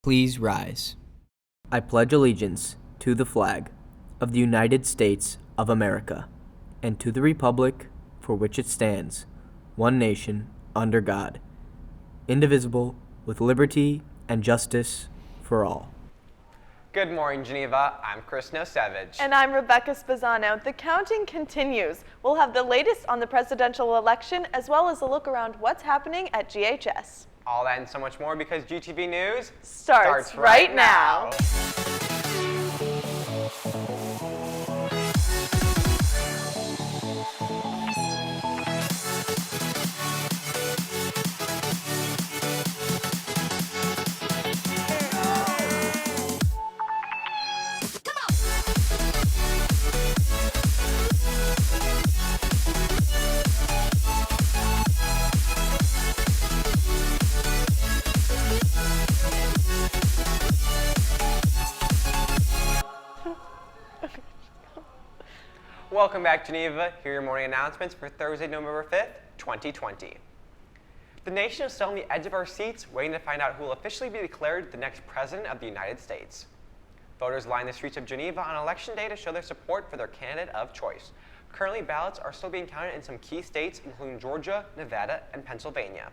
Please rise. I pledge allegiance to the flag of the United States of America and to the republic for which it stands, one nation, under God, indivisible, with liberty and justice for all. Good morning, Geneva. I'm Chris Nosevich. And I'm Rebecca Spezzano. The counting continues. We'll have the latest on the presidential election, as well as a look around what's happening at GHS. All that and so much more because GTV News starts right now. Welcome back, Geneva. Here are your morning announcements for Thursday, November 5th, 2020. The nation is still on the edge of our seats, waiting to find out who will officially be declared the next president of the United States. Voters line the streets of Geneva on Election Day to show their support for their candidate of choice. Currently, ballots are still being counted in some key states, including Georgia, Nevada, and Pennsylvania.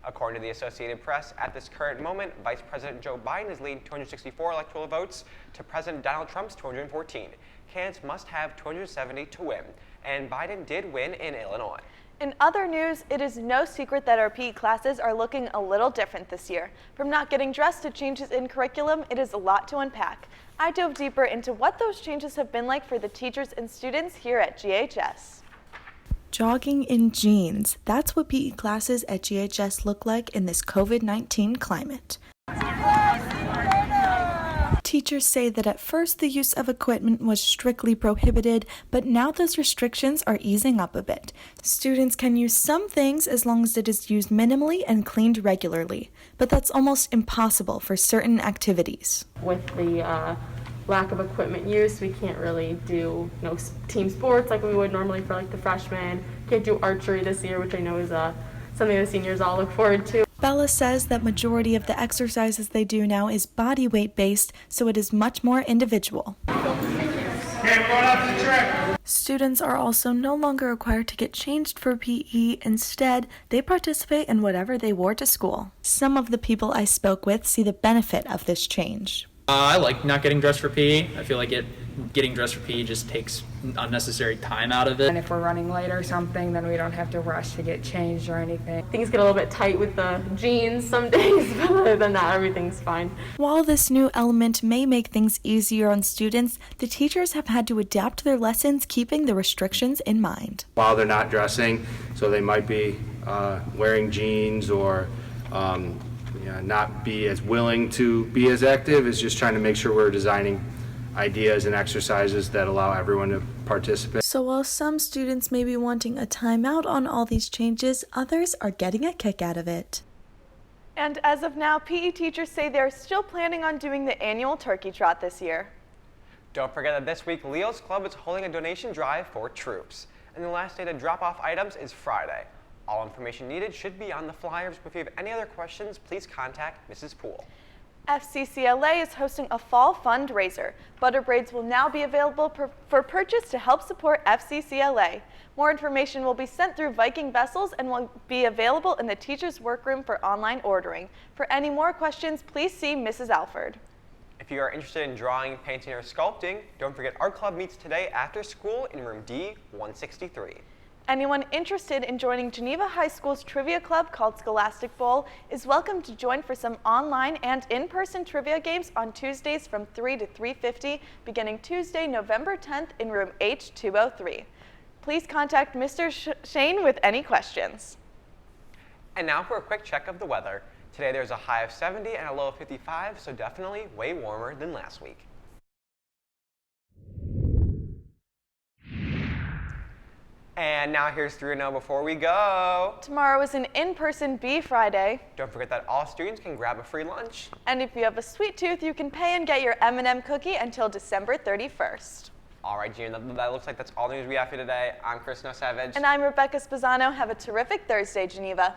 According to the Associated Press, at this current moment, Vice President Joe Biden is leading 264 electoral votes to President Donald Trump's 214. Candidates must have 270 to win, and Biden did win in Illinois. In other news, it is no secret that our PE classes are looking a little different this year. From not getting dressed to changes in curriculum, it is a lot to unpack. I dove deeper into what those changes have been like for the teachers and students here at GHS. Jogging in jeans. That's what PE classes at GHS look like in this COVID-19 climate. Teachers say that at first the use of equipment was strictly prohibited, but now those restrictions are easing up a bit. Students can use some things as long as it is used minimally and cleaned regularly, but that's almost impossible for certain activities. With the lack of equipment use, we can't really do team sports like we would normally for like the freshmen. Can't do archery this year, which I know is something the seniors all look forward to. Bella says that majority of the exercises they do now is body weight based, so it is much more individual. Students are also no longer required to get changed for PE. Instead, they participate in whatever they wore to school. Some of the people I spoke with see the benefit of this change. I like not getting dressed for PE. I feel like getting dressed for PE just takes unnecessary time out of it. And if we're running late or something, then we don't have to rush to get changed or anything. Things get a little bit tight with the jeans some days, but other than that, everything's fine. While this new element may make things easier on students, the teachers have had to adapt their lessons, keeping the restrictions in mind. While they're not dressing, so they might be wearing jeans or not be as willing to be as active, is just trying to make sure we're designing ideas and exercises that allow everyone to participate. So while some students may be wanting a timeout on all these changes, others are getting a kick out of it. And as of now, PE teachers say they're still planning on doing the annual turkey trot this year. Don't forget that this week, Leo's Club is holding a donation drive for troops. And the last day to drop off items is Friday. All information needed should be on the flyers, but if you have any other questions, please contact Mrs. Poole. FCCLA is hosting a fall fundraiser. Butter braids will now be available for purchase to help support FCCLA. More information will be sent through Viking vessels and will be available in the teacher's workroom for online ordering. For any more questions, please see Mrs. Alford. If you are interested in drawing, painting, or sculpting, don't forget our club meets today after school in room D163. Anyone interested in joining Geneva High School's trivia club called Scholastic Bowl is welcome to join for some online and in-person trivia games on Tuesdays from 3 to 3:50, beginning Tuesday, November 10th in room H203. Please contact Mr. Shane with any questions. And now for a quick check of the weather. Today there's a high of 70 and a low of 55, so definitely way warmer than last week. And now here's 3-0 before we go. Tomorrow is an in-person Bee Friday. Don't forget that all students can grab a free lunch. And if you have a sweet tooth, you can pay and get your M&M cookie until December 31st. All right, Gina, that looks like that's all the news we have for today. I'm Chris Nosevich. And I'm Rebecca Spezzano. Have a terrific Thursday, Geneva.